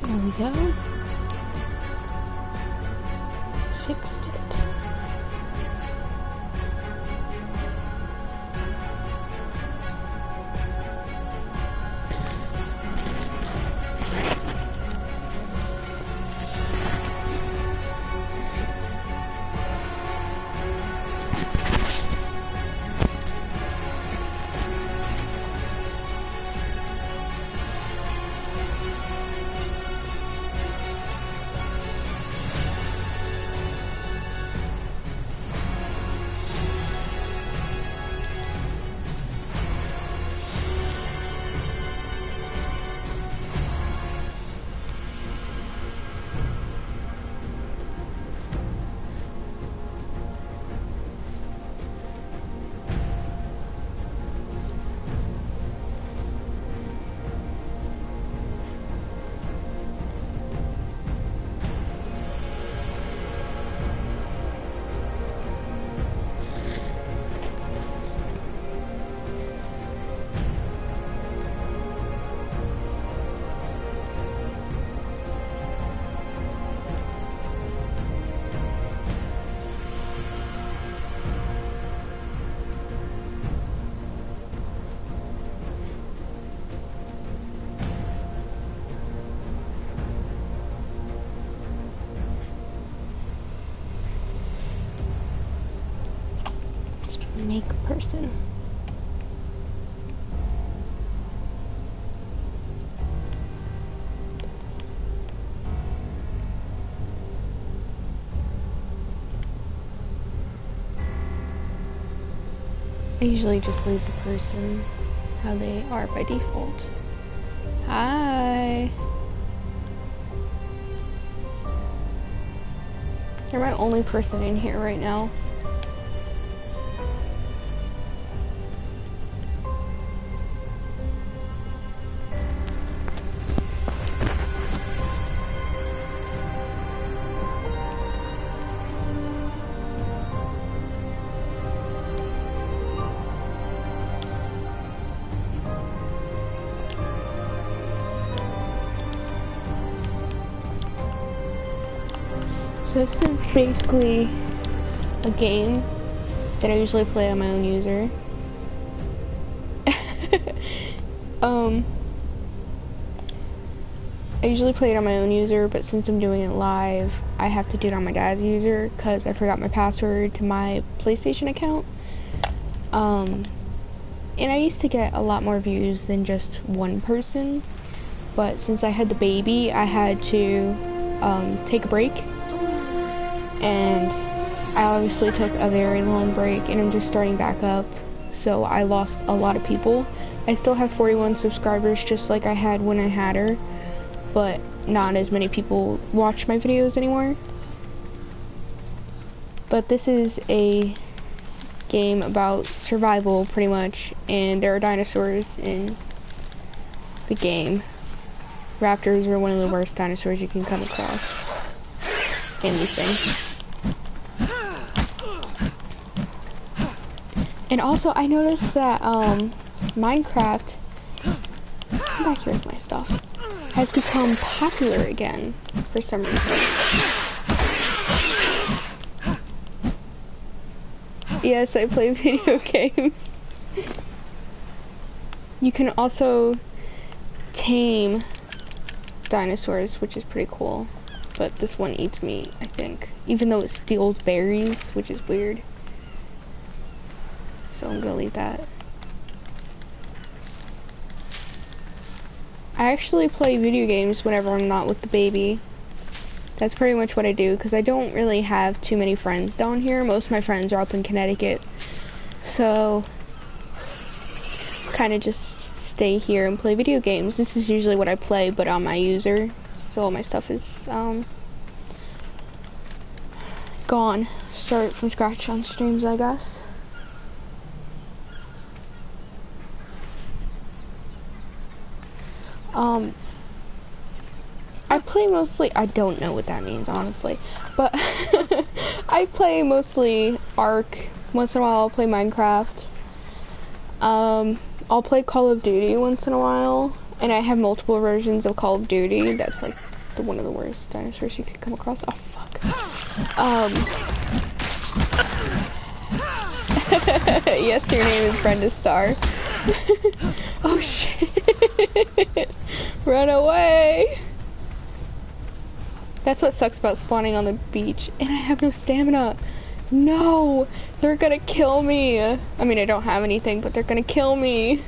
There we go. Fixed it. Make a person. I usually just leave the person how they are by default. Hi. You're my only person in here right now. So this is basically a game that I usually play on my own user. I usually play it on my own user, but since I'm doing it live, I have to do it on my dad's user because I forgot my password to my PlayStation account. And I used to get a lot more views than just one person, but since I had the baby, I had to take a break. And I obviously took a very long break and I'm just starting back up, so I lost a lot of people. I still have 41 subscribers just like I had when I had her, but not as many people watch my videos anymore. But this is a game about survival pretty much, and there are dinosaurs in the game. Raptors are one of the worst dinosaurs you can come across in these things. And also, I noticed that Minecraft, come back here with my stuff, has become popular again for some reason. Yes, I play video games. You can also tame dinosaurs, which is pretty cool. But this one eats meat, I think. Even though it steals berries, which is weird. So I'm gonna leave that. I actually play video games whenever I'm not with the baby. That's pretty much what I do, because I don't really have too many friends down here. Most of my friends are up in Connecticut. So, kind of just stay here and play video games. This is usually what I play, but on my user. So all my stuff is, gone. Start from scratch on streams, I guess. I play mostly, I don't know what that means, honestly, but I play mostly Ark. Once in a while I'll play Minecraft. I'll play Call of Duty once in a while, and I have multiple versions of Call of Duty. That's like one of the worst dinosaurs you could come across. Oh fuck. Yes, your name is Brenda Starr. Oh shit. Run away. That's what sucks about spawning on the beach. And I have no stamina. No, they're gonna kill me. I mean, I don't have anything, but they're gonna kill me.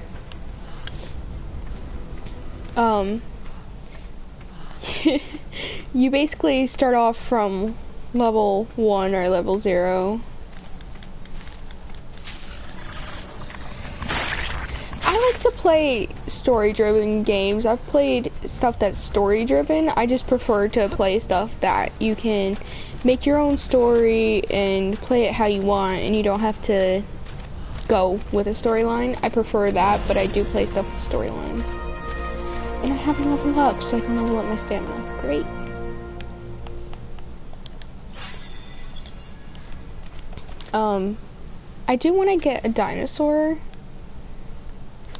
You basically start off from level 1 or level 0. I like to play story-driven games. I've played stuff that's story-driven. I just prefer to play stuff that you can make your own story and play it how you want, and you don't have to go with a storyline. I prefer that, but I do play stuff with storylines. And I haven't leveled up, so I can level up my stamina. Great. I do want to get a dinosaur,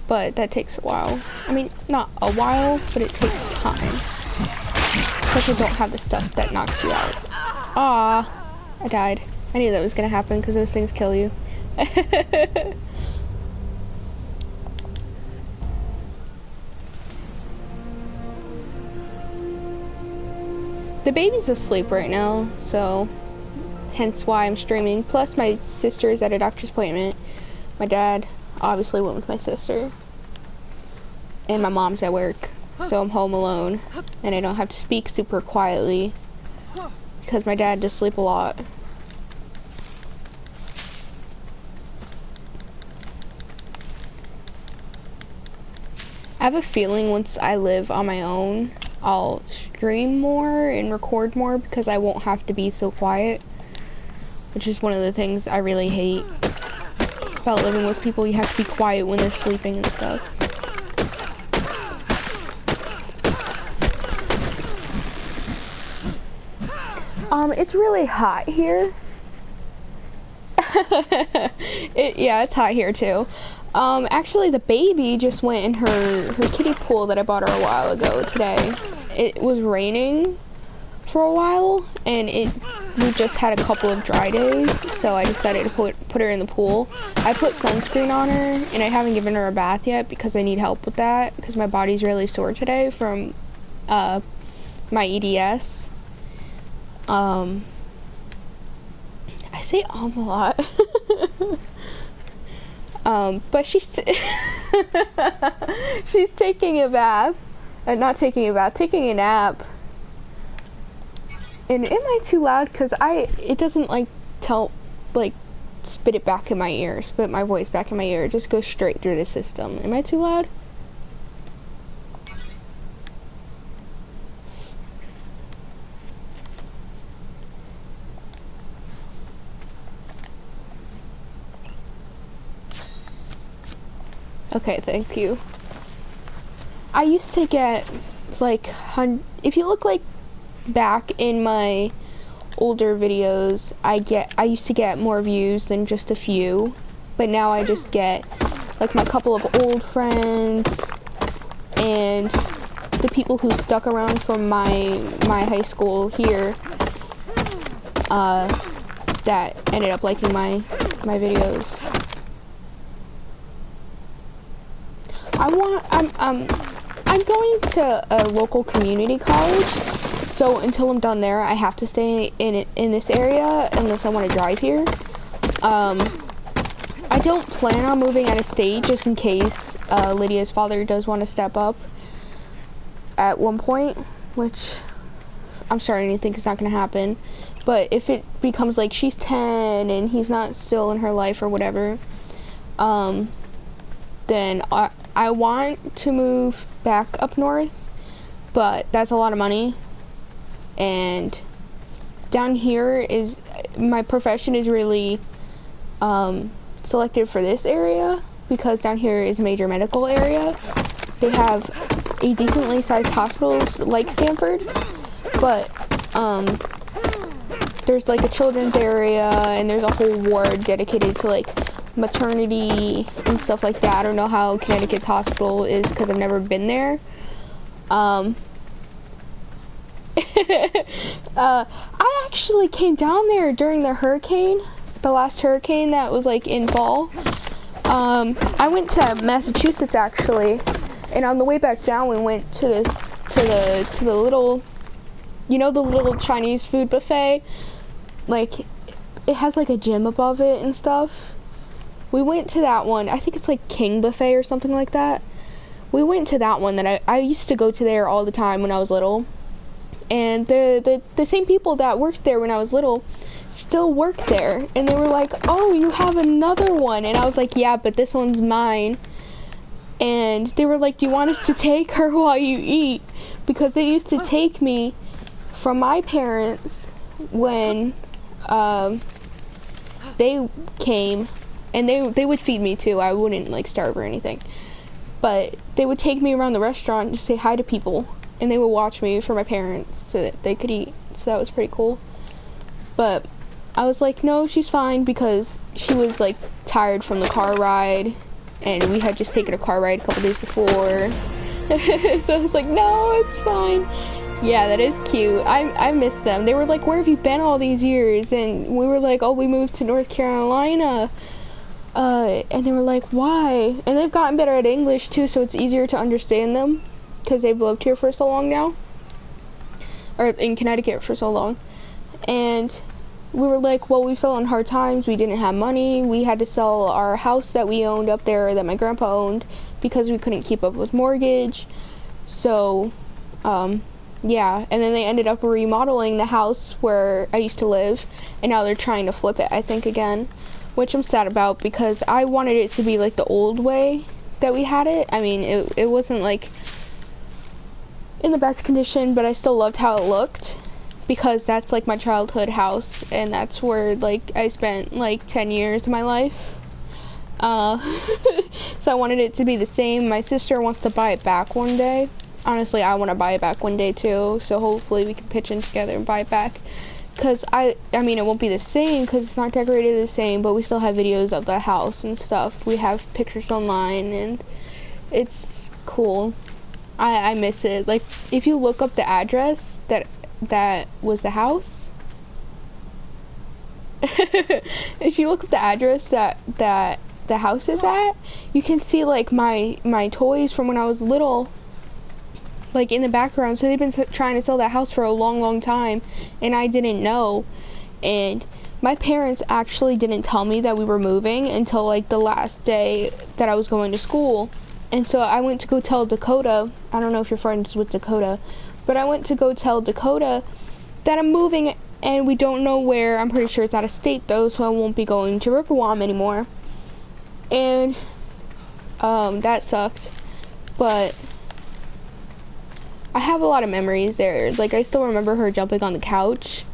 but that takes a while. I mean, not a while, but it takes time. Because I don't have the stuff that knocks you out. Ah, I died. I knew that was gonna happen because those things kill you. The baby's asleep right now, so hence why I'm streaming. Plus my sister is at a doctor's appointment. My dad obviously went with my sister. And my mom's at work, so I'm home alone. And I don't have to speak super quietly because my dad does sleep a lot. I have a feeling once I live on my own, I'll stream more and record more because I won't have to be so quiet. Which is one of the things I really hate about living with people. You have to be quiet when they're sleeping and stuff. It's really hot here. Yeah, it's hot here too. Actually the baby just went in her kiddie pool that I bought her a while ago today. It was raining for a while, and we just had a couple of dry days, so I decided to put her in the pool. I put sunscreen on her, and I haven't given her a bath yet because I need help with that, because my body's really sore today from my EDS. I say a lot. But she's she's taking a bath. Not taking a bath, taking a nap. And am I too loud? Because it doesn't like spit it back in my ear, spit my voice back in my ear. It just goes straight through the system. Am I too loud? Okay, thank you. I used to get if you look back in my older videos, I used to get more views than just a few, but now I just get like my couple of old friends and the people who stuck around from my high school here that ended up liking my videos. I'm going to a local community college, so until I'm done there, I have to stay in this area unless I want to drive here. I don't plan on moving out of state just in case Lydia's father does want to step up at one point, which I'm starting to think is not going to happen. But if it becomes like she's 10 and he's not still in her life or whatever, then I want to move back up north, but that's a lot of money. And down here is, my profession is really selected for this area because down here is a major medical area. They have a decently sized hospitals like Stanford, but there's like a children's area and there's a whole ward dedicated to like maternity and stuff like that. I don't know how Connecticut's hospital is because I've never been there. I actually came down there during the hurricane, the last hurricane that was like in fall. I went to Massachusetts actually, and on the way back down we went to the little, you know, the little Chinese food buffet. Like, it has like a gym above it and stuff. We went to that one. I think it's like King Buffet or something like that. We went to that one that I used to go to there all the time when I was little. And the same people that worked there when I was little still work there. And they were like, oh, you have another one. And I was like, yeah, but this one's mine. And they were like, do you want us to take her while you eat? Because they used to take me from my parents when they came. And they would feed me too. I wouldn't like starve or anything. But they would take me around the restaurant to say hi to people. And they would watch me for my parents so that they could eat. So that was pretty cool. But I was like, no, she's fine, because she was like tired from the car ride. And we had just taken a car ride a couple days before. So I was like, no, it's fine. Yeah, that is cute. I miss them. They were like, where have you been all these years? And we were like, oh, we moved to North Carolina. And they were like, why? And they've gotten better at English too, so it's easier to understand them, because they've lived here for so long now, or in Connecticut for so long. And we were like, well, we fell on hard times, we didn't have money, we had to sell our house that we owned up there, that my grandpa owned, because we couldn't keep up with mortgage. So yeah, and then they ended up remodeling the house where I used to live, and now they're trying to flip it, I think, again. Which I'm sad about, because I wanted it to be like the old way that we had it. I mean, it wasn't like in the best condition, but I still loved how it looked, because that's like my childhood house, and that's where like I spent like 10 years of my life. So I wanted it to be the same. My sister wants to buy it back one day. Honestly, I want to buy it back one day too, so hopefully we can pitch in together and buy it back. Because I mean, it won't be the same because it's not decorated the same, but we still have videos of the house and stuff. We have pictures online, and it's cool. I miss it. Like, if you look up the address that was the house, if you look up the address that the house is at, you can see like my toys from when I was little, like in the background. So they've been trying to sell that house for a long time, and I didn't know. And my parents actually didn't tell me that we were moving until like the last day that I was going to school. And so I went to go tell Dakota, I don't know if you're friends with Dakota, but I went to go tell Dakota that I'm moving and we don't know where. I'm pretty sure it's out of state though, so I won't be going to Riverwalk anymore. And that sucked, but I have a lot of memories there. Like, I still remember her jumping on the couch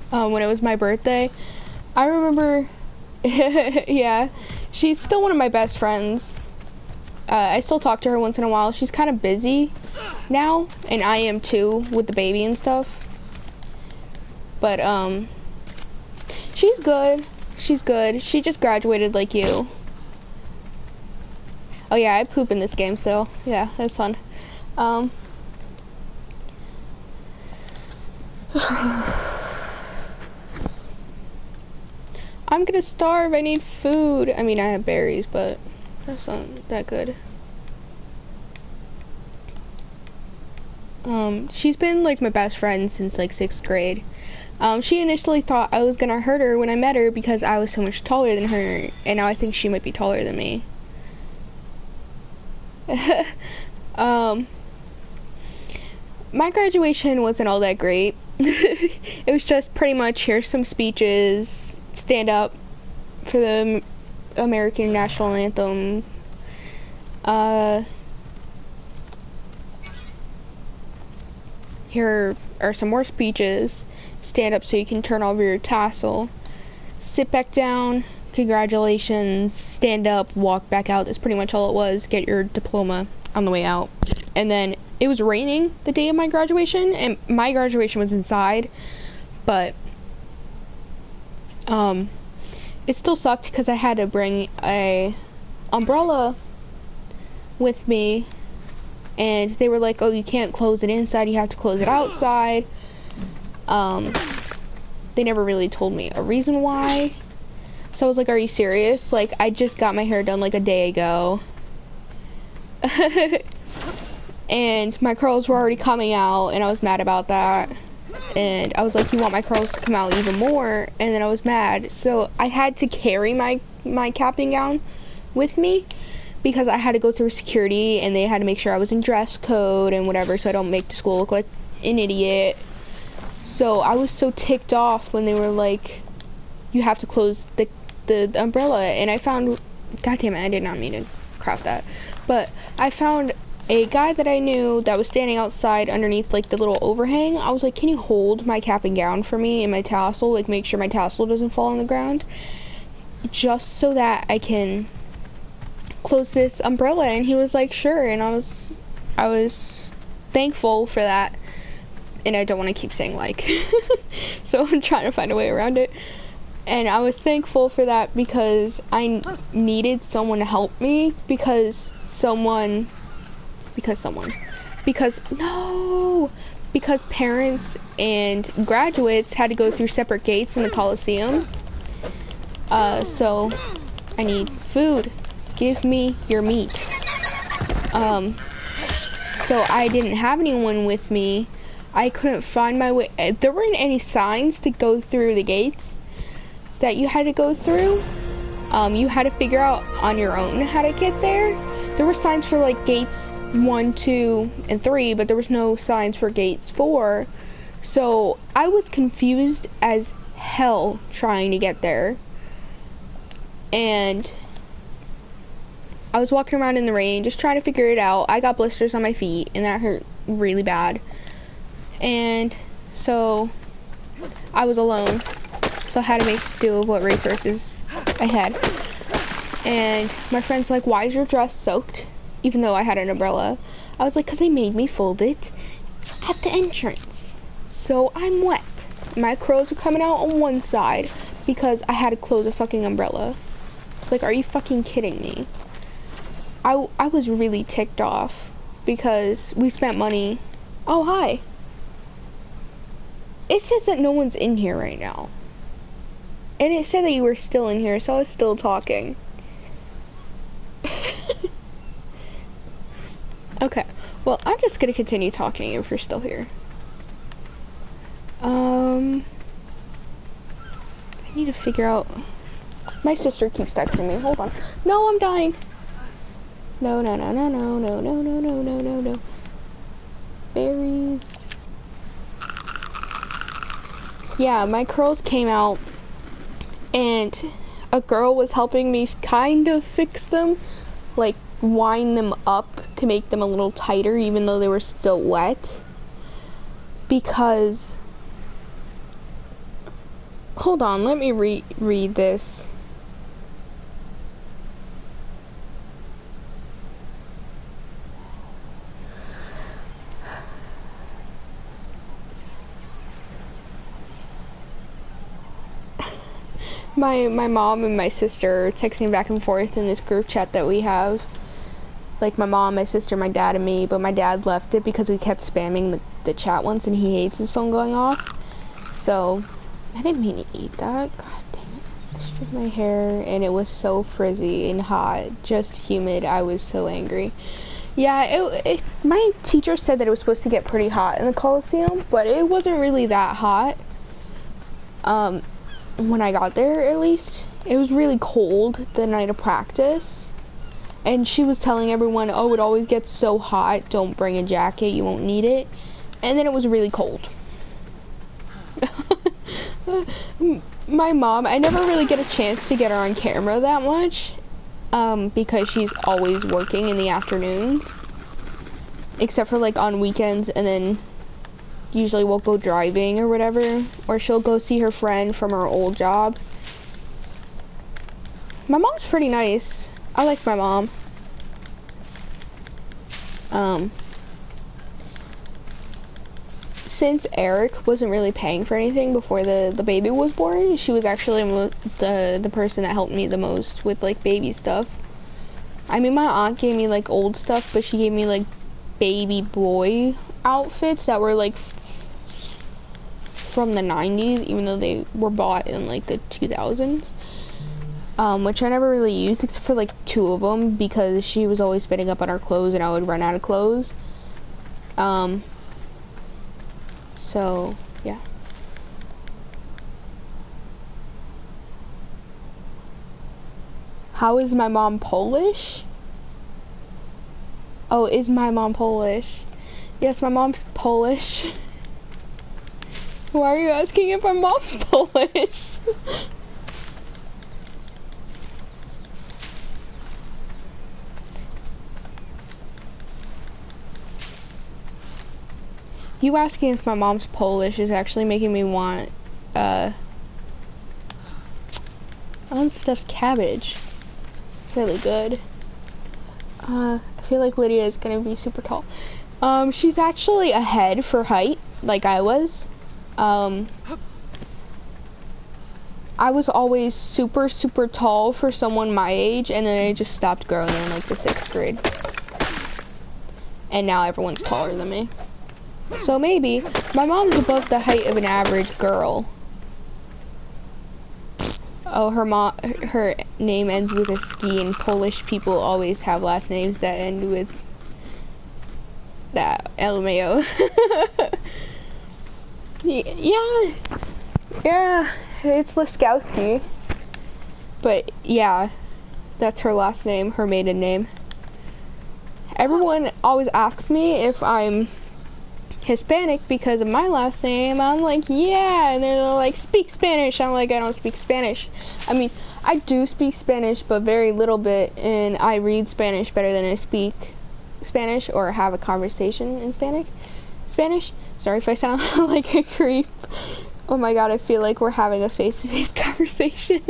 when it was my birthday. I remember, yeah, she's still one of my best friends. I still talk to her once in a while. She's kind of busy now, and I am too, with the baby and stuff. But, she's good. She's good. She just graduated like you. Oh yeah, I poop in this game still. Yeah, that's fun. I'm gonna starve. I need food. I mean, I have berries, but that's not that good. She's been like my best friend since like 6th grade. She initially thought I was gonna hurt her when I met her because I was so much taller than her, and now I think she might be taller than me. My graduation wasn't all that great. It was just pretty much, here's some speeches, stand up for the American National Anthem, here are some more speeches, stand up so you can turn over your tassel, sit back down, congratulations, stand up, walk back out. That's pretty much all it was. Get your diploma on the way out. And then it was raining the day of my graduation, and my graduation was inside, but it still sucked because I had to bring a umbrella with me, and they were like, oh, you can't close it inside, you have to close it outside. They never really told me a reason why. So I was like, are you serious? Like, I just got my hair done like a day ago. And my curls were already coming out, and I was mad about that. And I was like, you want my curls to come out even more? And then I was mad. So I had to carry my capping gown with me, because I had to go through security, and they had to make sure I was in dress code and whatever, so I don't make the school look like an idiot. So I was so ticked off when they were like, you have to close the umbrella. And I found, god damn it, I did not mean to crop that, but I found a guy that I knew that was standing outside underneath like the little overhang. I was like, can you hold my cap and gown for me and my tassel, like make sure my tassel doesn't fall on the ground, just so that I can close this umbrella? And he was like, sure. And I was thankful for that. And I don't want to keep saying like so I'm trying to find a way around it. And I was thankful for that, because I needed someone to help me, because parents and graduates had to go through separate gates in the Coliseum. So I need food. Give me your meat. So I didn't have anyone with me. I couldn't find my way. There weren't any signs to go through the gates that you had to go through. You had to figure out on your own how to get there. There were signs for like gates 1, 2, and 3, but there was no signs for gates 4. So I was confused as hell trying to get there. And I was walking around in the rain just trying to figure it out. I got blisters on my feet, and that hurt really bad. And so I was alone, so I had to make do with what resources I had. And my friend's like, why is your dress soaked? Even though I had an umbrella. I was like, because they made me fold it at the entrance, so I'm wet. My curls are coming out on one side because I had to close a fucking umbrella. It's like, are you fucking kidding me? I was really ticked off because we spent money. Oh, hi. It says that no one's in here right now. And it said that you were still in here, so I was still talking. Okay, well, I'm just gonna continue talking if you're still here. I need to figure out... My sister keeps texting me, hold on. No, I'm dying. No. Berries. Yeah, my curls came out, and a girl was helping me kind of fix them, like wind them up to make them a little tighter even though they were still wet, because hold on, let me read this. My mom and my sister are texting back and forth in this group chat that we have. Like my mom, my sister, my dad, and me, but my dad left it because we kept spamming the chat once, and he hates his phone going off. So, I didn't mean to eat that. God damn it. I stripped my hair, and it was so frizzy and hot. Just humid. I was so angry. Yeah, my teacher said that it was supposed to get pretty hot in the Coliseum, but it wasn't really that hot. When I got there, at least. It was really cold the night of practice. And she was telling everyone, oh, it always gets so hot, don't bring a jacket, you won't need it. And then it was really cold. My mom, I never really get a chance to get her on camera that much, because she's always working in the afternoons. Except for like on weekends, and then usually we'll go driving or whatever, or she'll go see her friend from her old job. My mom's pretty nice. I like my mom. Since Eric wasn't really paying for anything before the baby was born, she was actually the person that helped me the most with like baby stuff. I mean, my aunt gave me like old stuff, but she gave me like baby boy outfits that were like from the 90s, even though they were bought in like the 2000s. Which I never really used except for like 2 of them because she was always spending up on our clothes and I would run out of clothes. So yeah. How is my mom Polish? Oh, is my mom Polish? Yes, my mom's Polish. Why are you asking if my mom's Polish? You asking if my mom's Polish is actually making me want, unstuffed cabbage. It's really good. I feel like Lydia is gonna be super tall. She's actually ahead for height, like I was. I was always super tall for someone my age, and then I just stopped growing in like the 6th grade. And now everyone's taller than me. So maybe my mom's above the height of an average girl. Oh, her name ends with a ski, and Polish people always have last names that end with that. LMAO. Yeah, it's Laskowski. But yeah, that's her last name, her maiden name. Everyone always asks me if I'm Hispanic because of my last name. I'm like, yeah, and they're like, speak Spanish. I'm like, I don't speak Spanish. I mean, I do speak Spanish, but very little bit, and I read Spanish better than I speak Spanish or have a conversation in Spanish. Sorry if I sound like a creep. Oh my god, I feel like we're having a face-to-face conversation.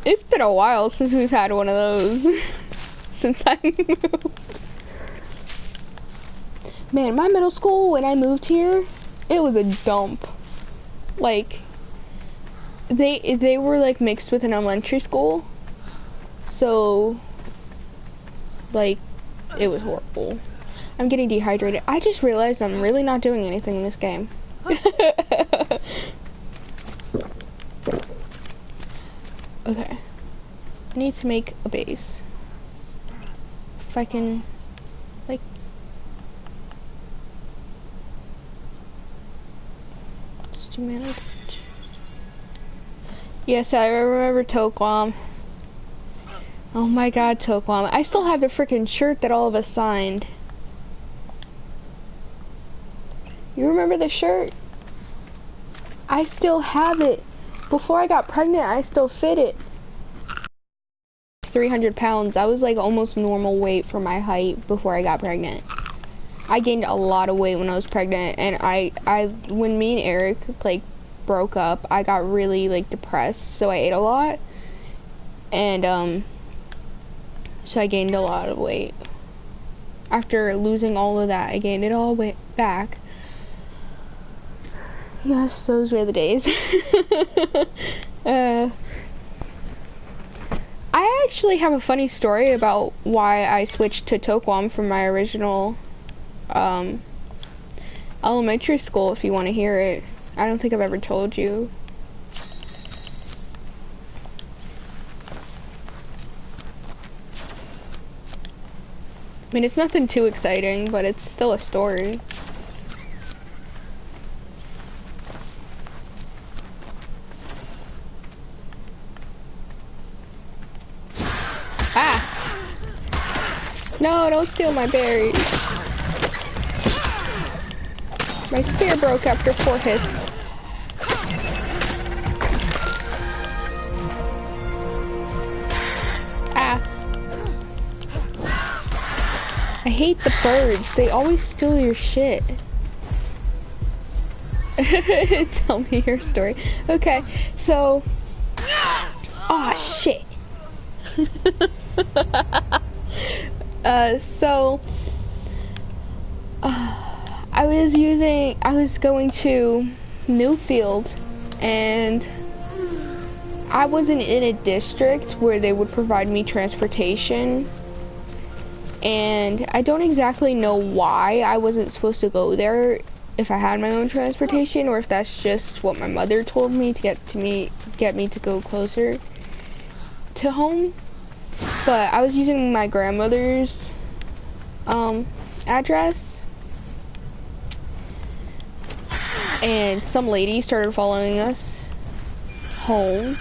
It's been a while since we've had one of those. Since I moved. Man, my middle school, when I moved here, it was a dump. Like, they were like mixed with an elementary school. So, like, it was horrible. I'm getting dehydrated. I just realized I'm really not doing anything in this game. Okay. I need to make a base. If I can, like... Yes, I remember Tokwam. Oh my god, Tokwam. I still have the freaking shirt that all of us signed. You remember the shirt? I still have it. Before I got pregnant, I still fit it. 300 pounds. I was like almost normal weight for my height before I got pregnant. I gained a lot of weight when I was pregnant, and when me and Eric like broke up, I got really like depressed, so I ate a lot, and so I gained a lot of weight. After losing all of that, I gained it all back. Yes, those were the days. I actually have a funny story about why I switched to Tokwam from my original elementary school, if you want to hear it. I don't think I've ever told you. I mean, it's nothing too exciting, but it's still a story. Ah! No, don't steal my berries. My spear broke after 4 hits. Ah. I hate the birds. They always steal your shit. Tell me your story. Okay, so... Aw, shit. I was going to Newfield, and I wasn't in a district where they would provide me transportation. And I don't exactly know why I wasn't supposed to go there if I had my own transportation, or if that's just what my mother told me to get me to go closer to home. But I was using my grandmother's address, and some lady started following us home,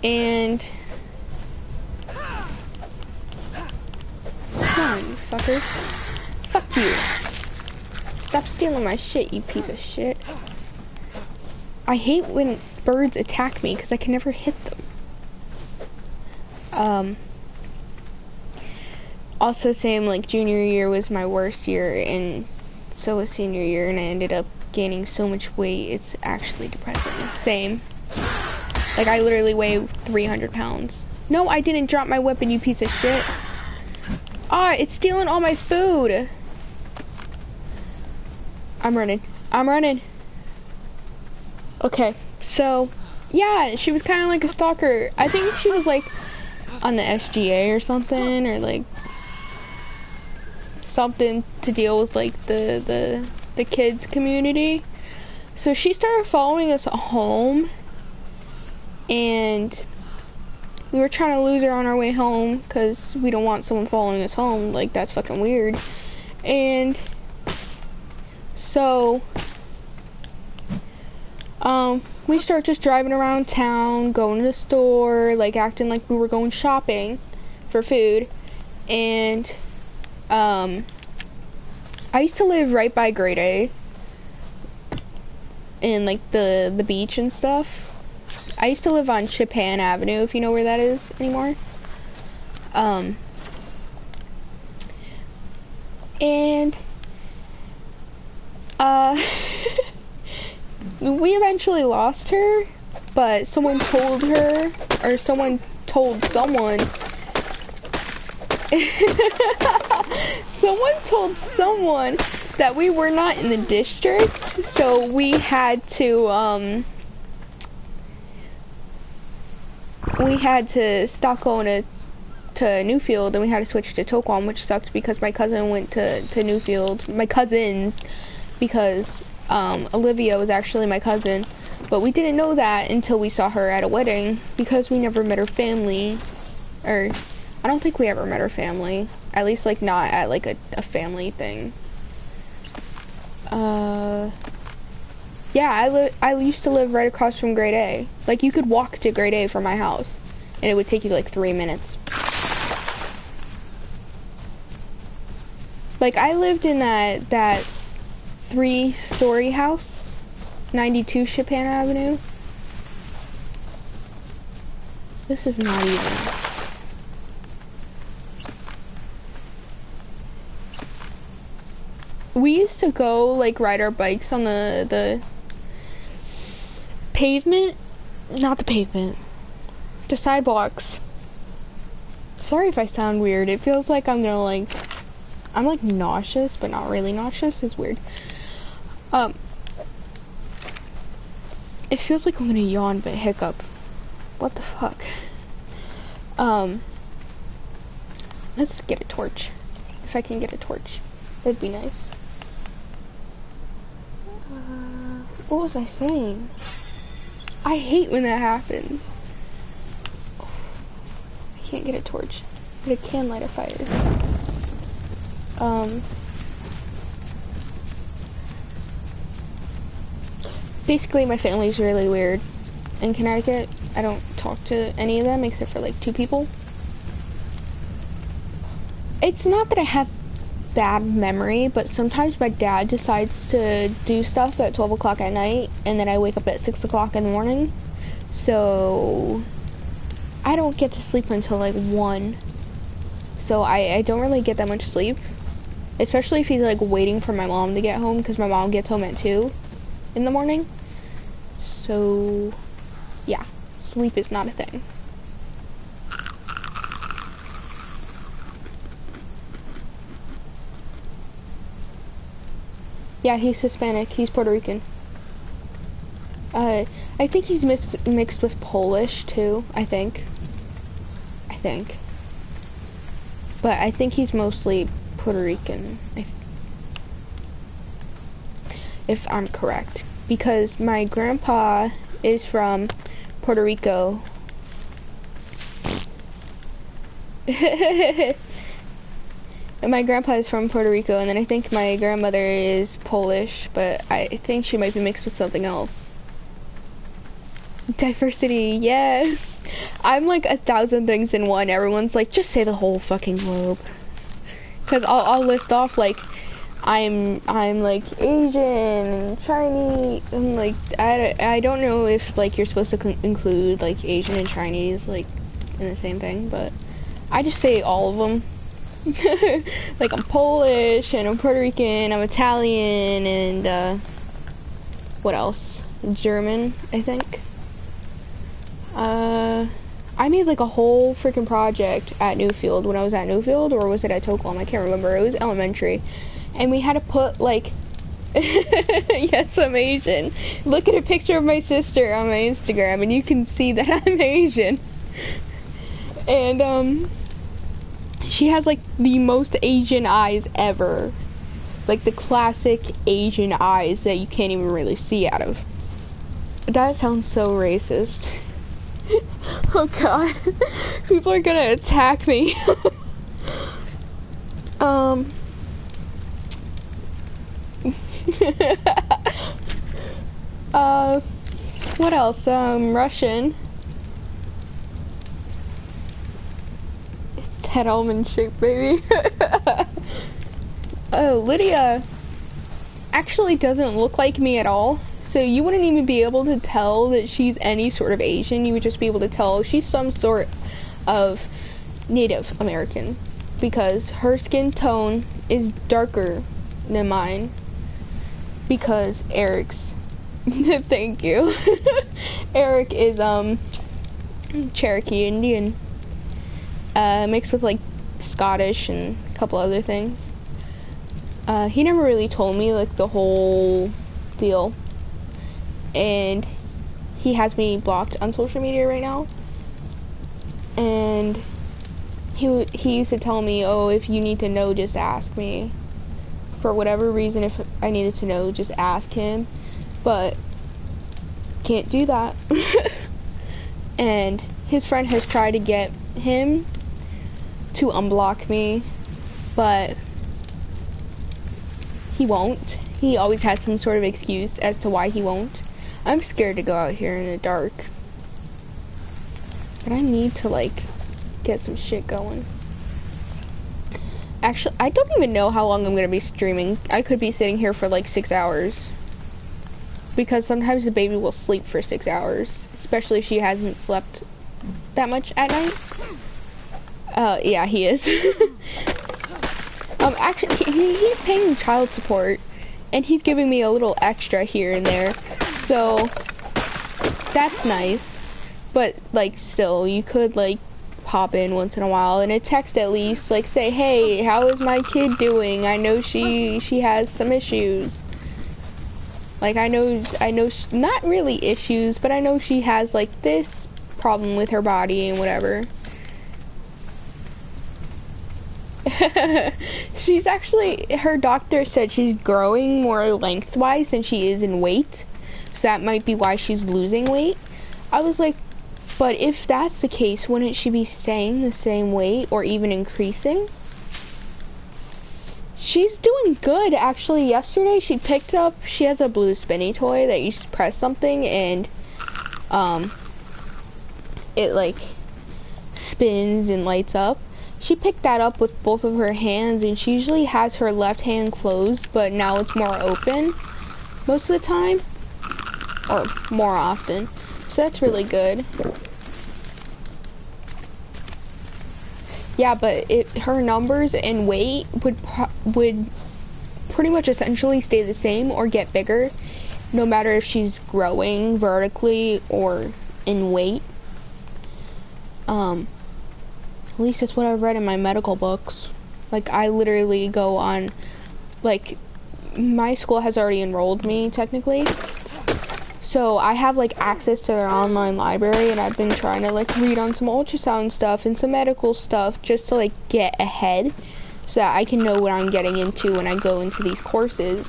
and come on, you fucker. Fuck you. Stop stealing my shit, you piece of shit. I hate when birds attack me because I can never hit them. Also same, like, junior year was my worst year, and so was senior year, and I ended up gaining so much weight, it's actually depressing. Same. Like, I literally weigh 300 pounds. No, I didn't drop my weapon, you piece of shit. Ah, it's stealing all my food. I'm running. I'm running. Okay, so, yeah, she was kind of like a stalker. I think she was, like, on the SGA or something, or, like, something to deal with, like, the kids community. So she started following us home, and we were trying to lose her on our way home because we don't want someone following us home. Like, that's fucking weird. And so we start just driving around town, going to the store, like acting like we were going shopping for food. And I used to live right by Grade A, and like the beach and stuff. I used to live on Chapin Avenue, if you know where that is anymore. And we eventually lost her, but someone told her, or someone told someone someone told someone that we were not in the district, so we had to stop going to Newfield, and we had to switch to Toquan, which sucked because my cousin went to Newfield. My cousins, because Olivia was actually my cousin, but we didn't know that until we saw her at a wedding, because we never met her family, or I don't think we ever met her family, at least like not at like a family thing. Yeah, I used to live right across from Grade A. Like, you could walk to Grade A from my house, and it would take you like 3 minutes. Like, I lived in that 3-story house, 92 Chapin Avenue. This is not even. We used to go, like, ride our bikes on the pavement, not the pavement, the sidewalks. Sorry if I sound weird. It feels like I'm gonna, like, I'm, like, nauseous, but not really nauseous. It's weird. It feels like I'm gonna yawn, but hiccup. What the fuck? Let's get a torch. If I can get a torch, that'd be nice. What was I saying? I hate when that happens. I can't get a torch, but I can light a fire. Basically, my family's really weird. In Connecticut, I don't talk to any of them except for like 2 people. It's not that I have bad memory, but sometimes my dad decides to do stuff at 12 o'clock at night, and then I wake up at 6 o'clock in the morning, so I don't get to sleep until like 1, so I don't really get that much sleep, especially if he's like waiting for my mom to get home, because my mom gets home at 2 in the morning. So yeah, sleep is not a thing. Yeah, he's Hispanic. He's Puerto Rican. I think he's mixed with Polish too. I think. but I think he's mostly Puerto Rican, if I'm correct, because my grandpa is from Puerto Rico. And my grandpa is from Puerto Rico, and then I think my grandmother is Polish, but I think she might be mixed with something else. Diversity, yes. I'm like 1,000 things in one. Everyone's like, just say the whole fucking globe. Cause I'll list off like, I'm like Asian and Chinese, and like I don't know if like you're supposed to include like Asian and Chinese like in the same thing, but I just say all of them. Like I'm Polish and I'm Puerto Rican, I'm Italian, and what else? German, I think. I made like a whole freaking project at Newfield when I was at Newfield, or was it at Toklom? I can't remember. It was elementary, and we had to put like yes, I'm Asian. Look at a picture of my sister on my Instagram and you can see that I'm Asian. And she has like the most Asian eyes ever. Like the classic Asian eyes that you can't even really see out of. That sounds so racist. Oh god. People are gonna attack me. What else? Russian. Head almond shape, baby. Oh, Lydia actually doesn't look like me at all. So you wouldn't even be able to tell that she's any sort of Asian. You would just be able to tell she's some sort of Native American, because her skin tone is darker than mine. Because Eric's, thank you. Eric is Cherokee Indian, mixed with like Scottish and a couple other things. He never really told me like the whole deal, and he has me blocked on social media right now. And he used to tell me, oh, if you need to know, just ask me. For whatever reason, if I needed to know, just ask him. But can't do that. And his friend has tried to get him to unblock me, but he won't. He always has some sort of excuse as to why he won't. I'm scared to go out here in the dark. But I need to like get some shit going. Actually, I don't even know how long I'm gonna be streaming. I could be sitting here for like 6 hours. Because sometimes the baby will sleep for 6 hours. Especially if she hasn't slept that much at night. Yeah, he is. Actually, he's paying child support. And he's giving me a little extra here and there. So, that's nice. But, like, still, you could, like, pop in once in a while, and a text at least, like, say, hey, how is my kid doing? I know she has some issues. Like, I know not really issues, but I know she has, like, this problem with her body and whatever. She's actually, her doctor said she's growing more lengthwise than she is in weight, so that might be why she's losing weight. I was like, but if that's the case, wouldn't she be staying the same weight or even increasing? She's doing good, actually. Yesterday she picked up, she has a blue spinny toy that you just press something and it like spins and lights up. She picked that up with both of her hands, and she usually has her left hand closed, but now it's more open most of the time, or more often. So that's really good. Yeah, but her numbers and weight would pretty much essentially stay the same or get bigger, no matter if she's growing vertically or in weight. At least that's what I've read in my medical books. Like, I literally go on, like, my school has already enrolled me, technically. So I have like access to their online library, and I've been trying to like read on some ultrasound stuff and some medical stuff just to like get ahead so that I can know what I'm getting into when I go into these courses.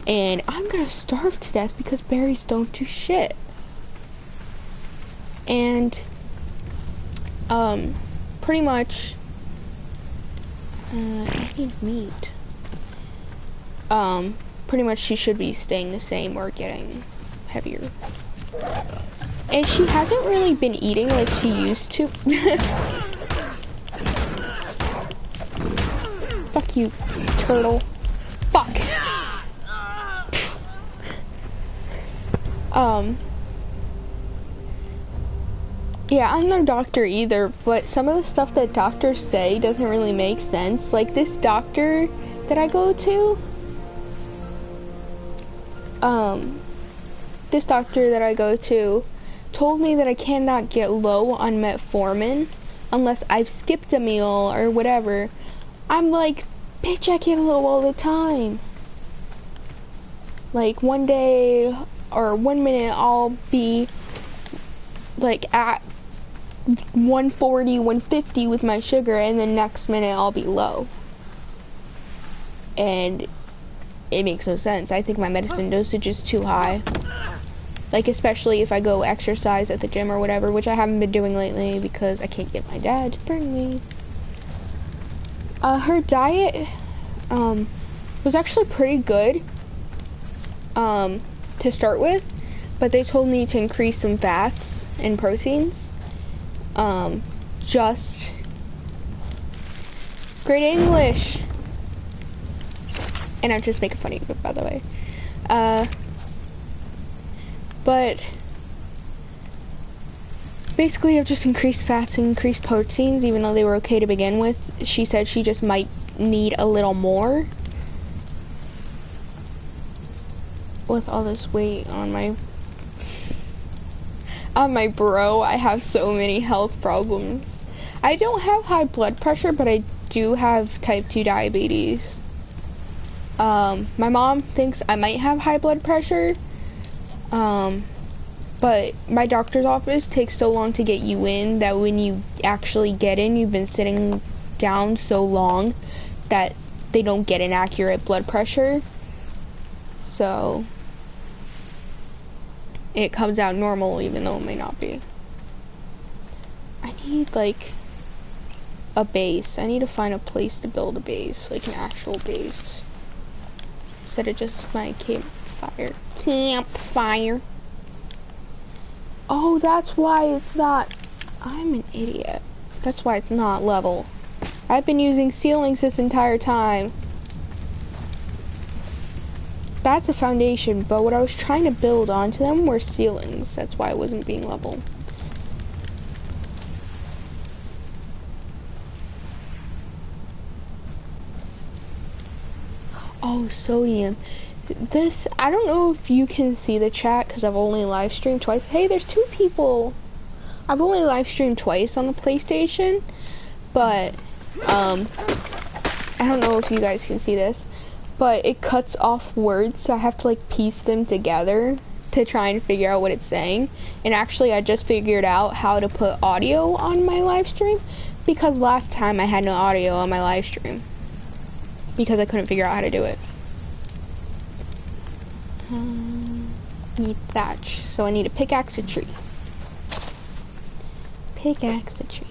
And I'm gonna starve to death because berries don't do shit. And pretty much I need meat. Pretty much she should be staying the same or getting heavier. And she hasn't really been eating like she used to. Fuck you, turtle. Fuck. Yeah, I'm no doctor either, but some of the stuff that doctors say doesn't really make sense. Like this doctor that I go to, told me that I cannot get low on metformin unless I've skipped a meal or whatever. I'm like, bitch, I get low all the time. Like one day or 1 minute I'll be like at 140, 150 with my sugar, and the next minute I'll be low. And it makes no sense. I think my medicine dosage is too high. Like, especially if I go exercise at the gym or whatever, which I haven't been doing lately because I can't get my dad to bring me. Her diet, was actually pretty good, to start with, but they told me to increase some fats and proteins. Just great English. And I'm just making fun of it, by the way. But basically I've just increased fats and increased proteins, even though they were okay to begin with. She said she just might need a little more. With all this weight on my bro, I have so many health problems. I don't have high blood pressure, but I do have type 2 diabetes. My mom thinks I might have high blood pressure, but my doctor's office takes so long to get you in that when you actually get in, you've been sitting down so long that they don't get an accurate blood pressure. So it comes out normal even though it may not be. I need like a base. I need to find a place to build a base, like an actual base, instead of just my campfire. Oh, that's why it's not. I'm an idiot. That's why it's not level. I've been using ceilings this entire time. That's a foundation, but what I was trying to build onto them were ceilings. That's why it wasn't being level. Oh, sodium. This, I don't know if you can see the chat because I've only live streamed twice. Hey, there's 2 people. I've only live streamed twice on the PlayStation, but I don't know if you guys can see this, but it cuts off words, so I have to like piece them together to try and figure out what it's saying. And actually I just figured out how to put audio on my live stream, because last time I had no audio on my live stream because I couldn't figure out how to do it. Need thatch, so I need to pickaxe a tree. Pickaxe a tree.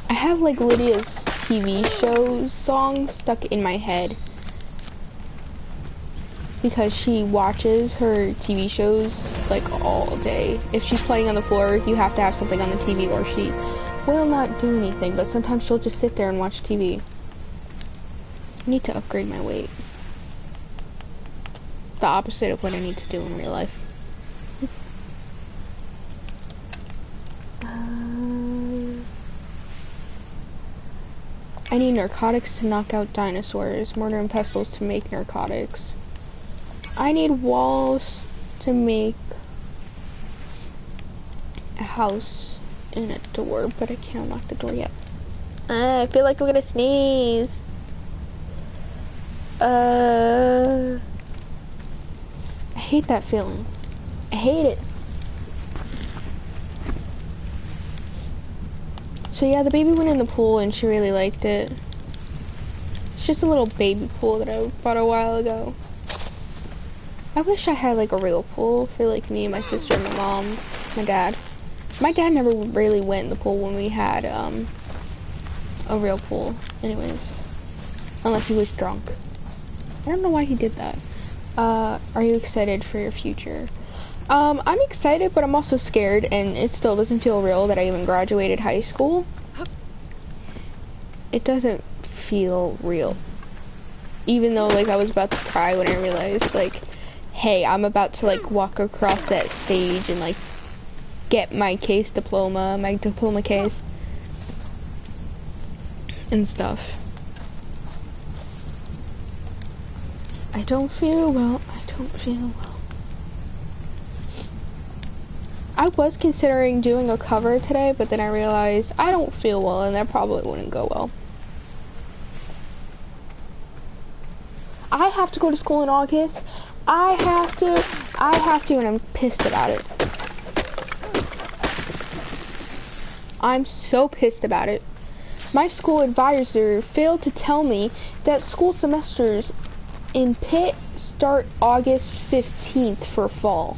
I have like Lydia's TV shows songs stuck in my head because she watches her TV shows like all day. If she's playing on the floor, you have to have something on the TV or she will not do anything, but sometimes she'll just sit there and watch TV. I need to upgrade my weight. The opposite of what I need to do in real life. I need narcotics to knock out dinosaurs, mortar and pestles to make narcotics. I need walls to make a house and a door, but I can't unlock the door yet. I feel like I'm gonna sneeze. hate that feeling. I hate it. So yeah, the baby went in the pool and she really liked it. It's just a little baby pool that I bought a while ago. I wish I had like a real pool for like me and my sister and my mom, my dad. My dad never really went in the pool when we had a real pool, anyways. Unless he was drunk. I don't know why he did that. Are you excited for your future? I'm excited, but I'm also scared, and it still doesn't feel real that I even graduated high school. It doesn't feel real. Even though, like, I was about to cry when I realized, like, hey, I'm about to, like, walk across that stage and, like, get my diploma case, and stuff. I don't feel well. I was considering doing a cover today, but then I realized I don't feel well, and that probably wouldn't go well. I have to go to school in August. I have to, and I'm pissed about it. I'm so pissed about it. My school advisor failed to tell me that school semesters in Pitt start August 15th for fall.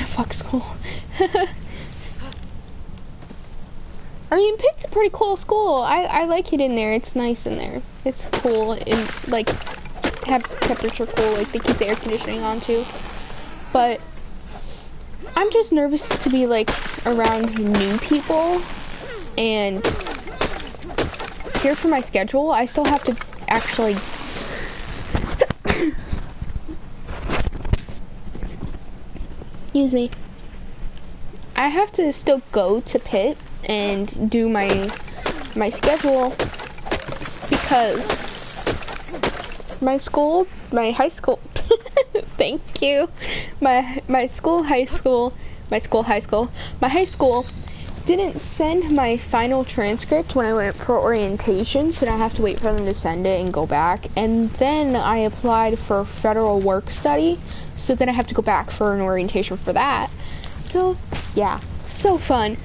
Fuck school. I mean, Pitt's a pretty cool school. I like it in there. It's nice in there. It's cool and like have temperature cool. Like they keep the air conditioning on too. But I'm just nervous to be like around new people and scared for my schedule. I still have to actually excuse me. I have to still go to Pitt and do my schedule because my high school thank you. My high school didn't send my final transcript when I went for orientation, so now I have to wait for them to send it and go back. And then I applied for federal work study, so then I have to go back for an orientation for that. So yeah, so fun.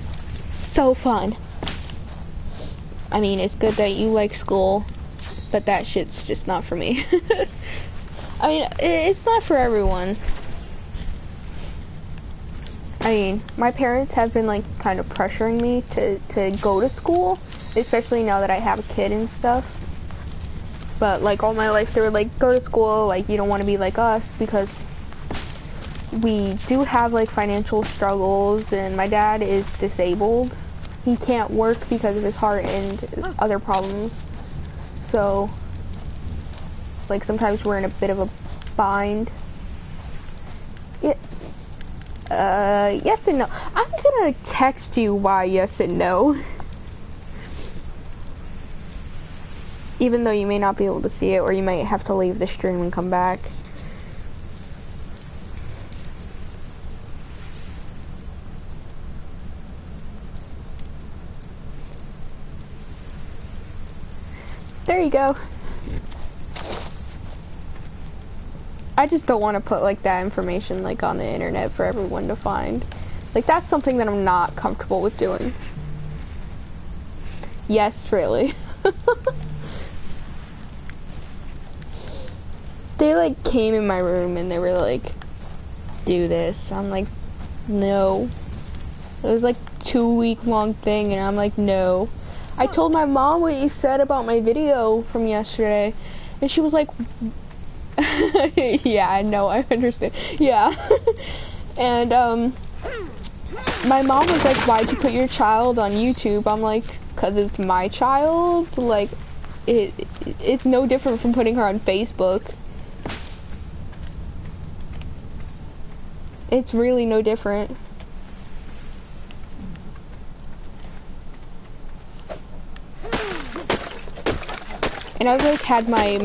I mean, it's good that you like school, but that shit's just not for me. I mean, it's not for everyone. I mean, my parents have been like kind of pressuring me to go to school, especially now that I have a kid and stuff. But like all my life they were like, go to school, like you don't want to be like us, because we do have like financial struggles, and my dad is disabled. He can't work because of his heart and his other problems. So like sometimes we're in a bit of a bind. Yes and no. I'm gonna text you why yes and no. Even though you may not be able to see it, or you might have to leave the stream and come back. There you go. I just don't want to put like that information like on the internet for everyone to find. Like that's something that I'm not comfortable with doing. Yes, really. They like came in my room and they were like, do this. I'm like, no. It was like 2-week long thing and I'm like, no. I told my mom what you said about my video from yesterday, and she was like, yeah, I know, I understand. Yeah. And my mom was like, why'd you put your child on YouTube? I'm like, cause it's my child. Like it's no different from putting her on Facebook. It's really no different. And I've like had my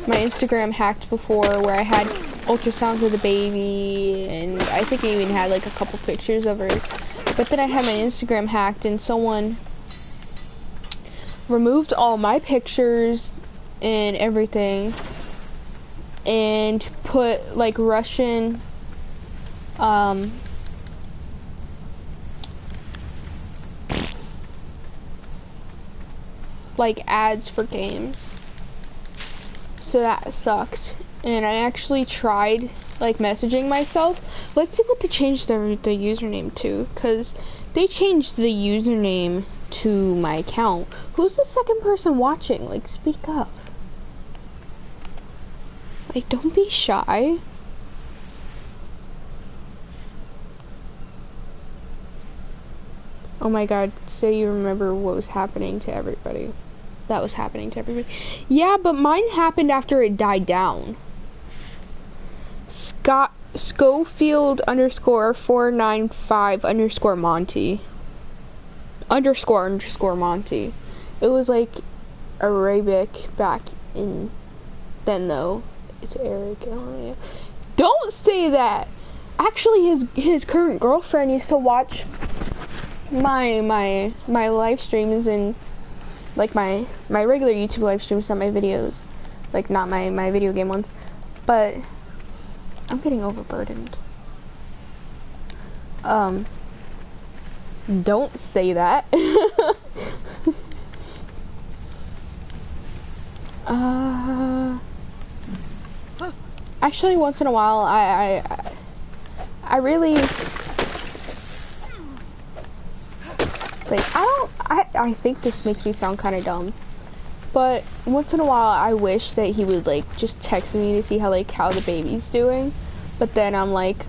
Instagram hacked before, where I had ultrasounds of the baby, and I think I even had like a couple pictures of her. But then I had my Instagram hacked and someone removed all my pictures and everything, and put like Russian like ads for games. So that sucked. And I actually tried like messaging myself. Let's see what they changed the username to, because they changed the username to my account. Who's the second person watching? Like, speak up. Like, don't be shy. Oh my god, say you remember what was happening to everybody. That was happening to everybody. Yeah, but mine happened after it died down. Schofield underscore 495 underscore Monty. Underscore Monty. It was like Arabic back in then though. It's Eric. Oh, yeah. Don't say that! Actually, his current girlfriend used to watch my live streams and like my regular YouTube live streams, not my videos, like not my video game ones. But I'm getting overburdened. Don't say that. Actually, once in a while, I really like, I think this makes me sound kind of dumb, but once in a while I wish that he would like just text me to see how the baby's doing. But then I'm like,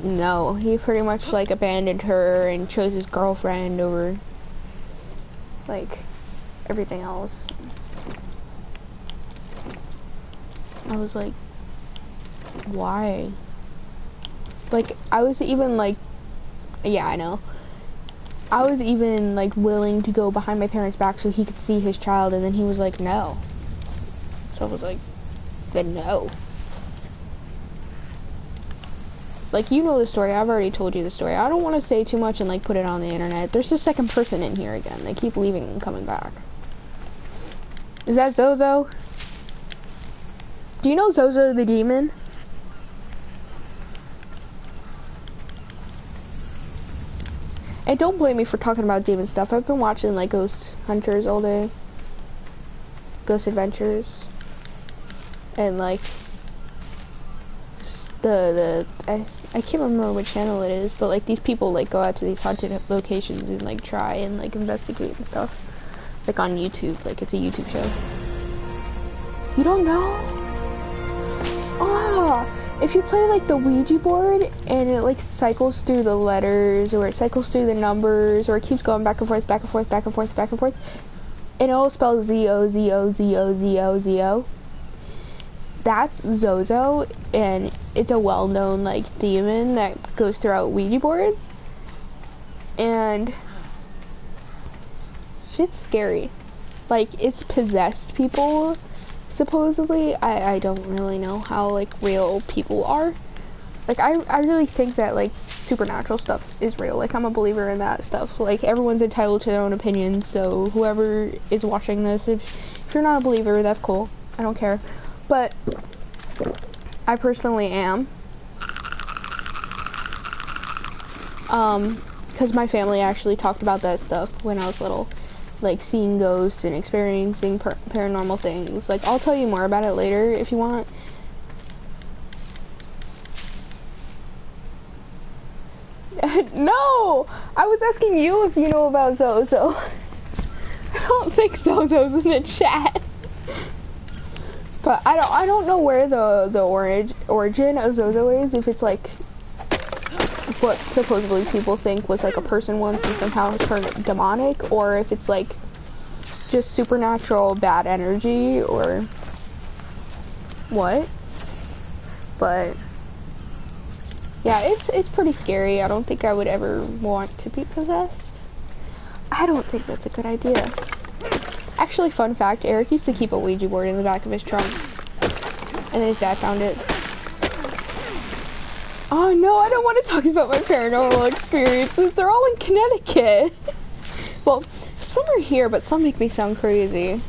no, he pretty much like abandoned her and chose his girlfriend over like everything else. I was like, why? Like, I was even like, yeah, I know. I was even like willing to go behind my parents' back so he could see his child, and then he was like, no. So I was like, then no. Like, you know the story. I've already told you the story. I don't want to say too much and like put it on the internet. There's a second person in here again. They keep leaving and coming back. Is that Zozo? Do you know Zozo the demon? And don't blame me for talking about demon stuff. I've been watching like Ghost Hunters all day. Ghost Adventures. And like I can't remember what channel it is, but like these people like go out to these haunted locations and like try and like investigate and stuff. Like on YouTube, like it's a YouTube show. You don't know? If you play like the Ouija board and it like cycles through the letters, or it cycles through the numbers, or it keeps going back and forth, back and forth, back and forth, back and forth, and it all spells Z-O-Z-O-Z-O-Z-O-Z-O. That's Zozo, and it's a well-known like demon that goes throughout Ouija boards, and shit's scary. Like, it's possessed people, supposedly. I don't really know how like real people are. Like, I really think that like supernatural stuff is real. Like, I'm a believer in that stuff. Like, everyone's entitled to their own opinion, so whoever is watching this, if you're not a believer, that's cool. I don't care. But I personally am. Because my family actually talked about that stuff when I was little. Like, seeing ghosts and experiencing paranormal things. Like, I'll tell you more about it later if you want. No! I was asking you if you know about Zozo. I don't think Zozo's in the chat. But I don't know where the origin of Zozo is, if it's like what supposedly people think was like a person once and somehow turned demonic, or if it's like just supernatural bad energy, or what. But yeah, it's pretty scary. I don't think I would ever want to be possessed. I don't think that's a good idea. Actually, fun fact, Eric used to keep a Ouija board in the back of his trunk, and then his dad found it. Oh no, I don't want to talk about my paranormal experiences. They're all in Connecticut. Well, some are here, but some make me sound crazy.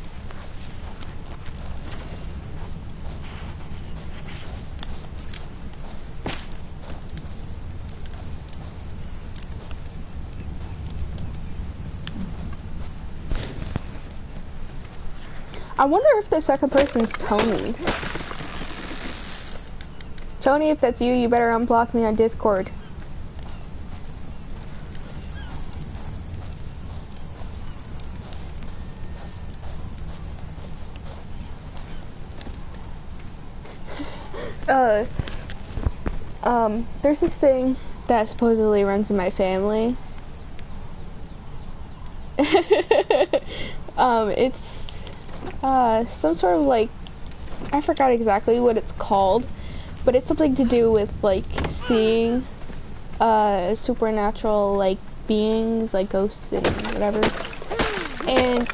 I wonder if the second person's Tony. Tony, if that's you, you better unblock me on Discord. There's this thing that supposedly runs in my family. It's some sort of like, I forgot exactly what it's called, but it's something to do with like seeing supernatural like beings, like ghosts and whatever. And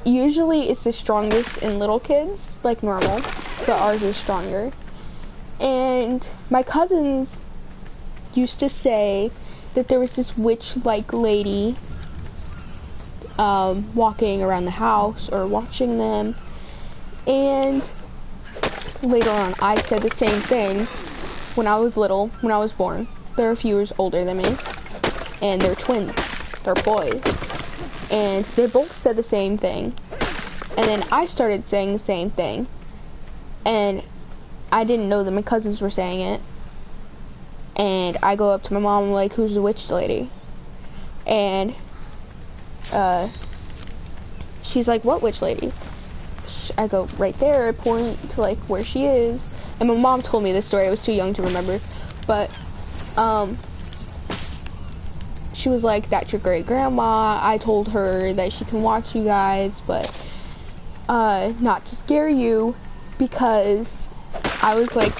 usually it's the strongest in little kids, like normal, but ours is stronger. And my cousins used to say that there was this witch-like lady walking around the house or watching them, and later on I said the same thing when I was little, when I was born. They're a few years older than me, and they're twins, they're boys, and they both said the same thing, and then I started saying the same thing, and I didn't know that my cousins were saying it, and I go up to my mom like, who's the witch lady? And she's like, what witch lady? I go, right there, I point to like where she is, and my mom told me this story, I was too young to remember, but she was like, that's your great grandma. I told her that she can watch you guys, but not to scare you, because I was like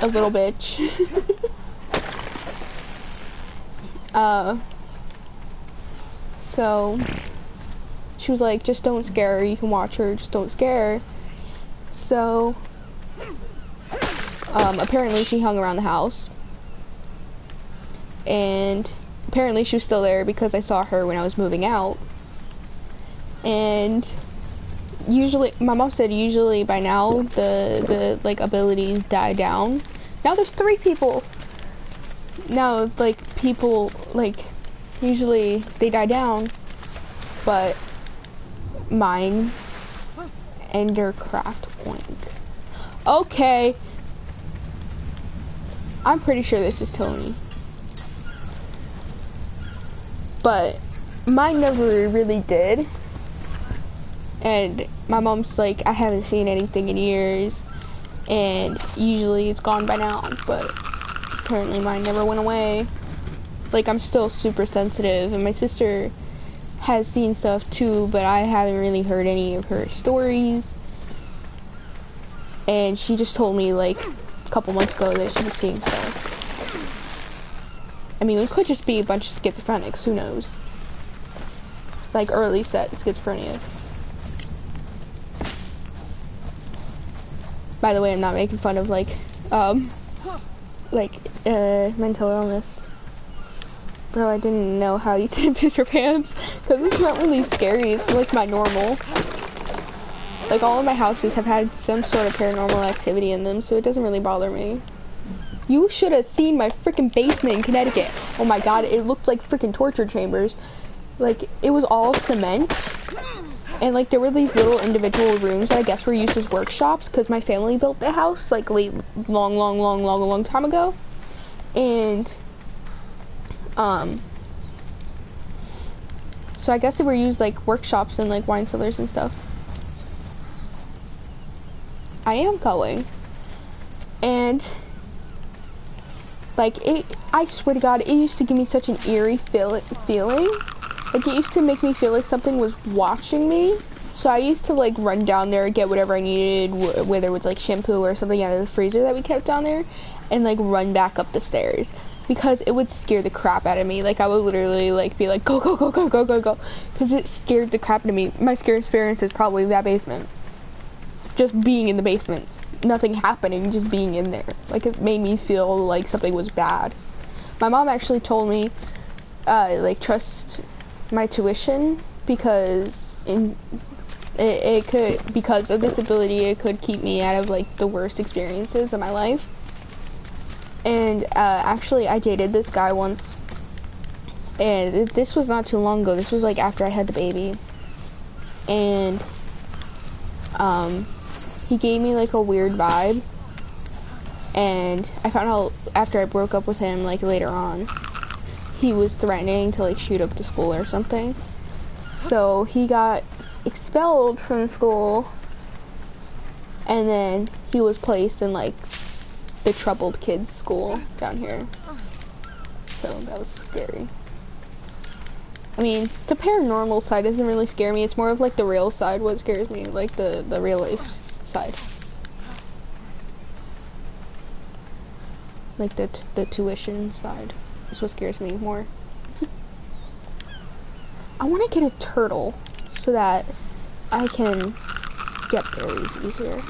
a little bitch. So she was like, just don't scare her, you can watch her, just don't scare her. So apparently she hung around the house, and apparently she was still there because I saw her when I was moving out. And usually, my mom said usually by now the like abilities die down. Now there's 3 people. Now like people like usually they die down, but mine Endercraft oink. Okay. I'm pretty sure this is Tony. But mine never really did. And my mom's like, I haven't seen anything in years, and usually it's gone by now, but apparently mine never went away. Like, I'm still super sensitive, and my sister has seen stuff too, but I haven't really heard any of her stories. And she just told me like a couple months ago that she was seeing stuff. I mean, it could just be a bunch of schizophrenics, who knows? Like early set schizophrenia. By the way, I'm not making fun of like mental illness. Bro, I didn't know how you did piss your pants, because it's not really scary, it's like my normal. Like, all of my houses have had some sort of paranormal activity in them, so it doesn't really bother me. You should have seen my freaking basement in Connecticut. Oh my god, it looked like freaking torture chambers. Like, it was all cement, and like there were these little individual rooms that I guess were used as workshops, because my family built the house like long time ago. And so I guess they were used like workshops and like wine cellars and stuff. I am going, and like I swear to God, it used to give me such an eerie feeling. Like, it used to make me feel like something was watching me. So I used to like run down there and get whatever I needed, whether it was like shampoo or something out of the freezer that we kept down there, and like run back up the stairs, because it would scare the crap out of me. Like, I would literally like be like, go, go, go, go, go, go, go, because it scared the crap out of me. My scary experience is probably that basement. Just being in the basement, nothing happening, just being in there. Like, it made me feel like something was bad. My mom actually told me, like, trust my tuition, because it could, because of this ability, it could keep me out of like the worst experiences of my life. And actually, I dated this guy once, and this was not too long ago. This was like after I had the baby. and he gave me like a weird vibe, and I found out after I broke up with him, like later on, he was threatening to like shoot up the school or something. So he got expelled from school, and then he was placed in like the troubled kids school down here. So that was scary. I mean, the paranormal side doesn't really scare me. It's more of like the real side what scares me, like the real life side. Like the tuition side is what scares me more. I want to get a turtle so that I can get berries easier.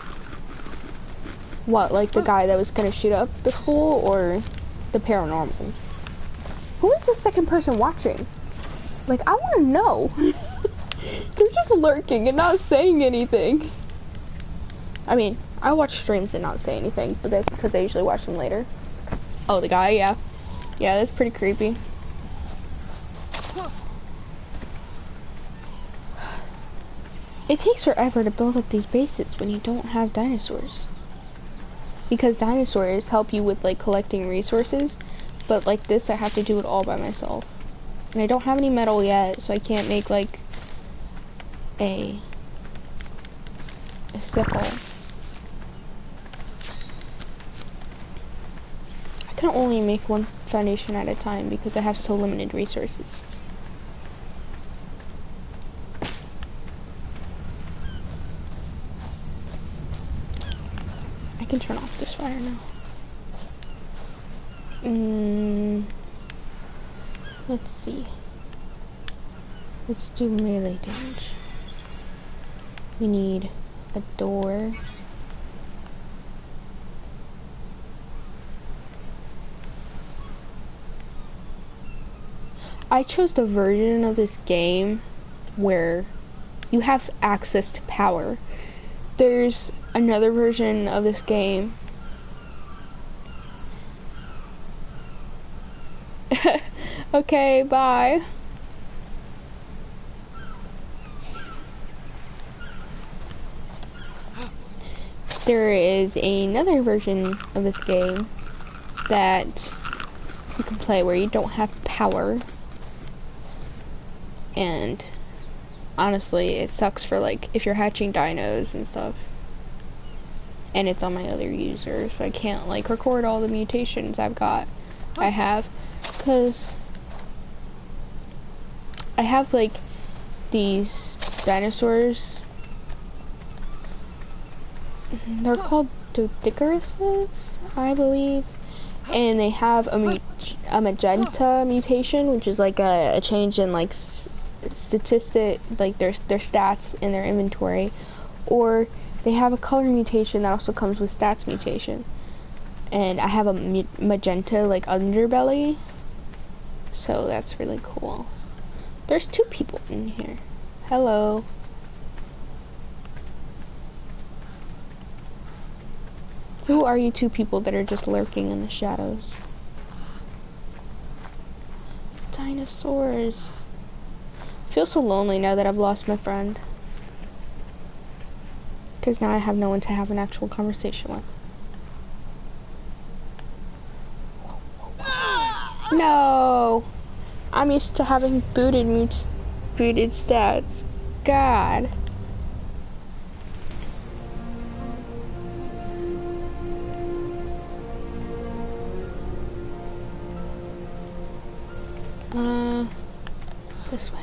What, like the guy that was gonna shoot up the school, or the paranormal? Who is the second person watching? Like, I want to know. They're just lurking and not saying anything. I mean, I watch streams and not say anything, but that's because I usually watch them later. Oh, the guy, yeah. Yeah, that's pretty creepy. It takes forever to build up these bases when you don't have dinosaurs. Because dinosaurs help you with, like, collecting resources, but like this, I have to do it all by myself. And I don't have any metal yet, so I can't make, like, a sickle. I can only make one foundation at a time because I have so limited resources. I can turn off this fire now. Let's see. Let's do melee damage. We need a door. I chose the version of this game where you have access to power. There's another version of this game. Okay, bye. There is another version of this game that you can play where you don't have power. And honestly, it sucks for like if you're hatching dinos and stuff. And it's on my other user, so I can't like record all the mutations I have, because I have like these dinosaurs. They're called Dodicaruses, I believe, and they have a magenta mutation, which is like a change in like statistic, like their stats in their inventory, or they have a color mutation that also comes with stats mutation. And I have a magenta like underbelly, so that's really cool. There's 2 people in here. Hello. Who are you 2 people that are just lurking in the shadows? Dinosaurs. I feel so lonely now that I've lost my friend. Because now I have no one to have an actual conversation with. No! I'm used to having booted stats. God. This way.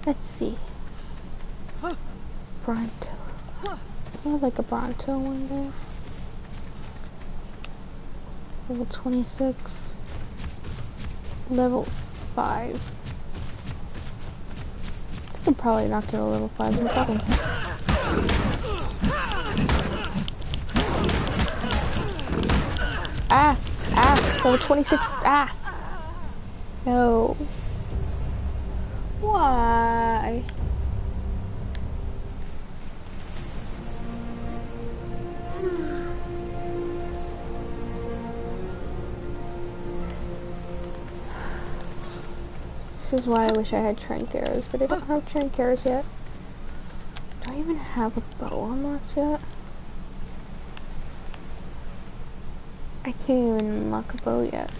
Let's see. Bronto. I would like a Bronto one day. Level 26. Level 5. I can probably not get a level 5, no problem. Ah! Ah! Level 26! Ah! No. Why? This is why I wish I had trank arrows, but I don't have trank arrows yet. Do I even have a bow unlocked yet? I can't even unlock a bow yet.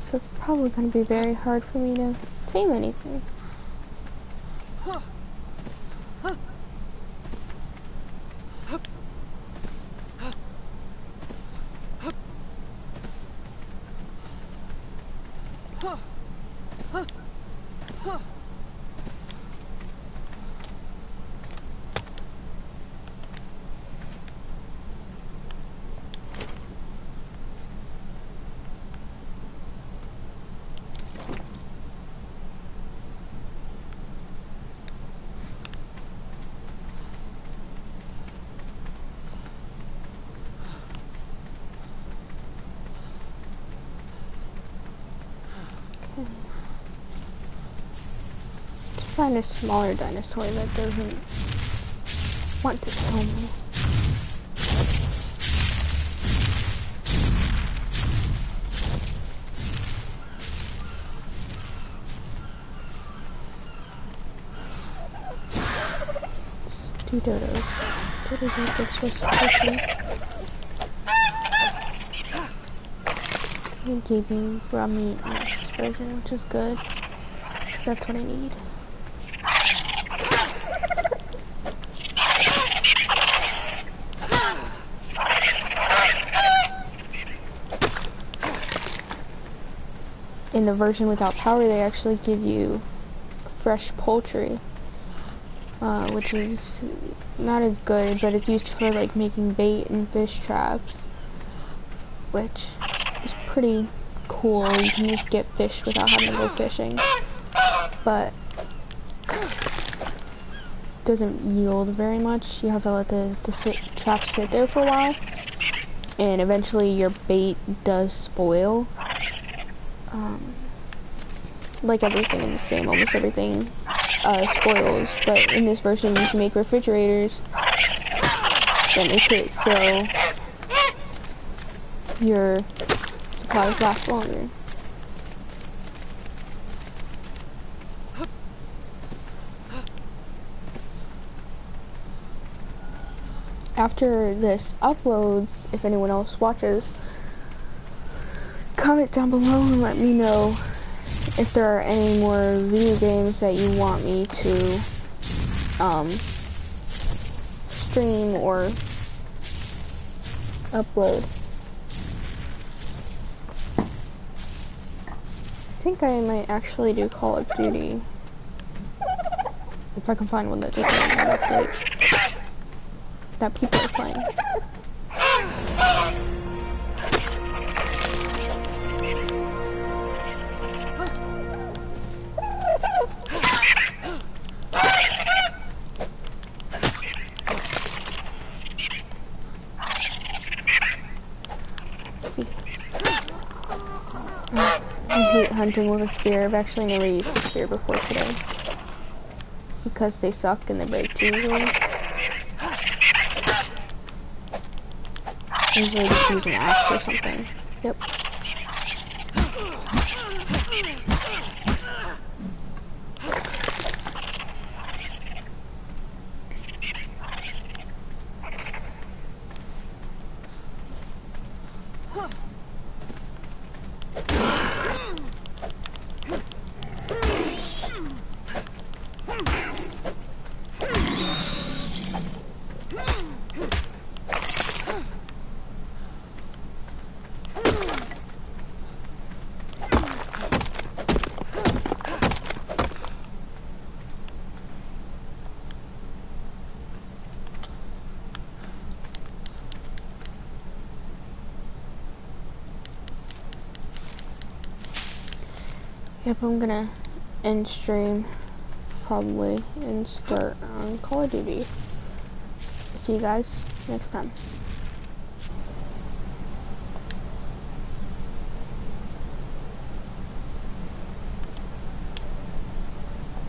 So it's probably going to be very hard for me to tame anything. Find a smaller dinosaur that doesn't want to kill me. Let's do dodos. Dodos are just so squishy. They gave me raw meat in this version, which is good. 'Cause that's what I need. In the version without power, they actually give you fresh poultry, which is not as good, but it's used for like making bait and fish traps, which is pretty cool. You can just get fish without having to go fishing, but doesn't yield very much. You have to let the trap sit there for a while, and eventually your bait does spoil. Like everything in this game, almost everything spoils, but in this version you can make refrigerators that make it so your supplies last longer. After this uploads, if anyone else watches, comment down below and let me know if there are any more video games that you want me to stream or upload. I think I might actually do Call of Duty if I can find one that doesn't have an update that people are playing. I hate hunting with a spear. I've actually never used a spear before today because they suck and they break too easily. Usually just use an axe or something. Yep. Yep, I'm gonna end stream probably and start on Call of Duty. See you guys next time.